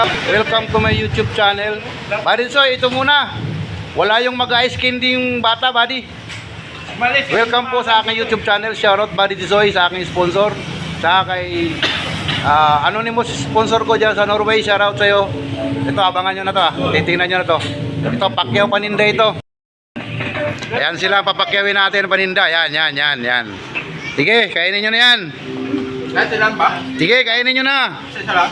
up? Welcome to my YouTube channel. Buddy Soy, ito muna. Wala yung mag-ice candy yung bata, buddy. Welcome po sa aking YouTube channel. Shoutout Buddy Soy sa aking sponsor. Sa kay anonymous sponsor ko dyan sa Norway. Shoutout sa iyo. Ito, abangan nyo na to. Titingnan nyo na to. Ito, Pacquiao paninda ito. Ayan sila, papakyawin natin paninda. Yan. Sige, kainin nyo na yan. Dati lang ba? Sige, kainin nyo na. Isa lang?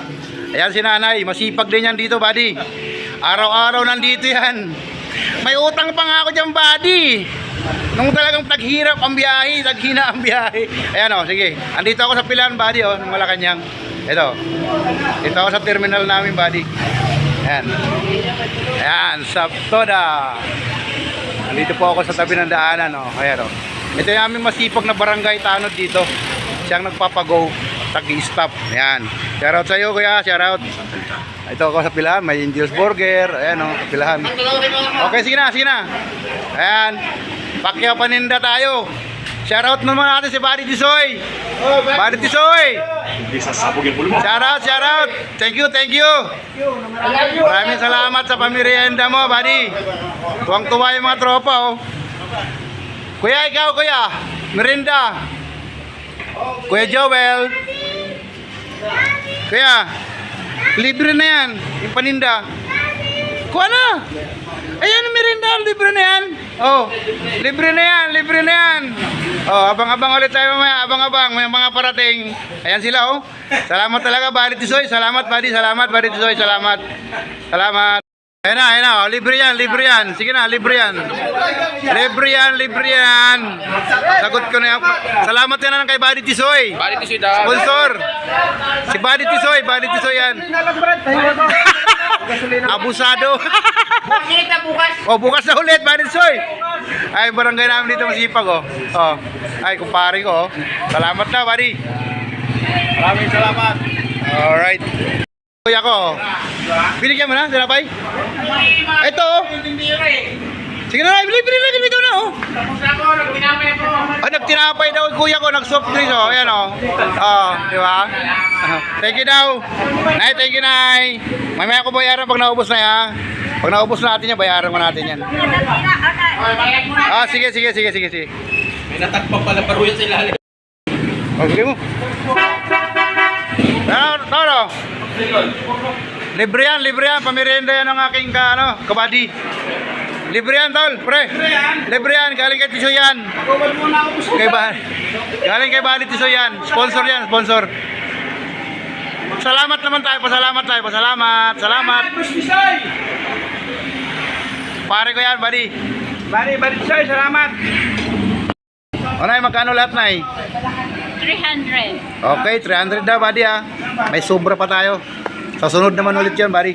Ayan si nanay, masipag din yan dito, buddy. Araw-araw nandito yan. May utang pa nga ako dyan, buddy. Nung talagang taghirap ang biyahe, taghina ang biyahe. Ayan o, sige. Andito ako sa Pilan, buddy, o, ng Malacanang. Ito ako sa terminal namin, buddy. Ayan, sa Toda. Andito po ako sa tabi ng daanan, o. Ayan o. Ito yung aming masipag na barangay tanod dito. Siyang nagpapago, tag-i-stop. Ayan. Shoutout sa iyo, kuya. Shoutout. Ito ako sa Pilahan. May Angel's Burger. Ayan o, Pilahan. Okay, sige na. Ayan. Pacquiao paninda tayo. Shoutout naman natin si Buddy Tisoy. Buddy Tisoy. Shoutout. Thank you. Maraming salamat sa pamirienda mo, buddy. Tuwang-tuwa yung mga tropa, oh. Kuya, ikaw, kuya. Merinda. Kuya Joel. Kuya, libre na yan. Yung paninda. Kuha na. Ayan, merinda. Libre na yan. Oh, libre na yan. Oh, abang-abang ulit tayo mamaya. Abang-abang. May mga parating. Ayan sila, oh. Salamat talaga, Buddy Tisoy. Salamat, Buddy. Buddy Tisoy. Salamat. Ayan na. Oh, libre yan. Sige na, libre yan. Sagot ko na yan. Salamat yan na kay Buddy Tisoy. Sponsor. Si Buddy Tisoy yan. Abusado. Bukas na ulit, Buddy Tisoy. Ay, barangay namin dito masipag, oh. Ay, kumpare ko, oh. Salamat na, buddy. Maraming salamat. Alright. Kuya ko. Binigyan mo na, sinapay? Ito, oh. Sige na, libre na, oh. Nagtinapay daw kuya ko, nag-soft drinks, oh. Ayan, oh. Di ba? Thank you daw. Nay, thank you, Nay. Mamaya ko bayaran pag naubos na, ya. Pag naubos natin yan, bayaran ko natin yan. Sige. May natakpang pala paruya sa ilalim. Sige mo. Toro. Libre yan. Pamirienda yan ng aking kabady. Libre yan, tol, pre. Libre yan. Galing kay Tisoy yan. Galing kay Buddy Tisoy yan. Sponsor yan. Salamat naman tayo. Salamat. Pare ko yan, buddy. Buddy Tisoy, salamat. Nay, magkano lahat, Nay? 300. Okay, 300 daw, buddy, ha. May sobra pa tayo. Sa sunod naman ulit yan, buddy.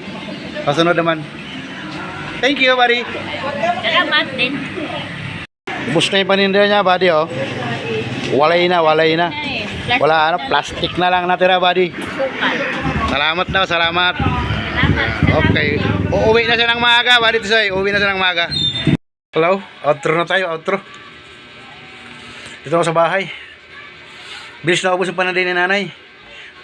Thank you, buddy. Salamat din. Ubus na yung paninda niya, buddy, oh. Walay na. Wala, plastic na lang natira, buddy. Salamat. Okay. Uuwi na siya ng maaga, Buddy Tisoy. Hello? Outro na tayo, Dito ako sa bahay. Bilis na ubos yung pananday ni nanay.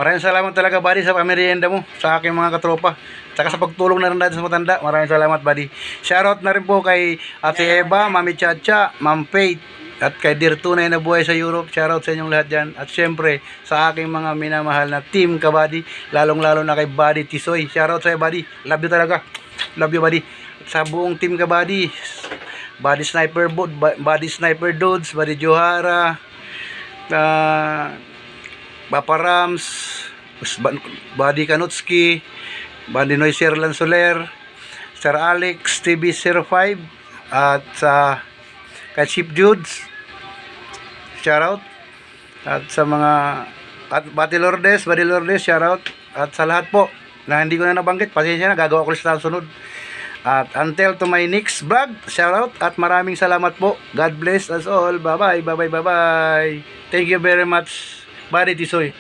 Maraming salamat talaga, buddy, sa pamirienda mo, sa aking mga katropa. Saka sa pagtulong na rin natin sa matanda. Maraming salamat, buddy. Shoutout na rin po kay Ate Eva, Mami Chacha, Ma'am Faith, at kay Dear Tunay na buhay sa Europe. Shoutout sa inyong lahat dyan. At syempre, sa aking mga minamahal na team kabady, lalong-lalo na kay Buddy Tisoy. Shoutout sa iyo, buddy. Love you talaga. Love you, buddy. At sa buong team kabady, Buddy Sniper Dudes, Buddy Johara, Papa Rams, Buddy Kanutski, Buddy Noiser Lansoler, Sir Alex TV05, at sa kay Chief Judes, shoutout. At sa mga Buddy Lourdes, shoutout. At sa lahat po na hindi ko na nabanggit, pasensya na, gagawa ko sa sunod. At until to my next vlog, shoutout at maraming salamat po. God bless us all. Bye bye. Thank you very much, Buddy Tisoy.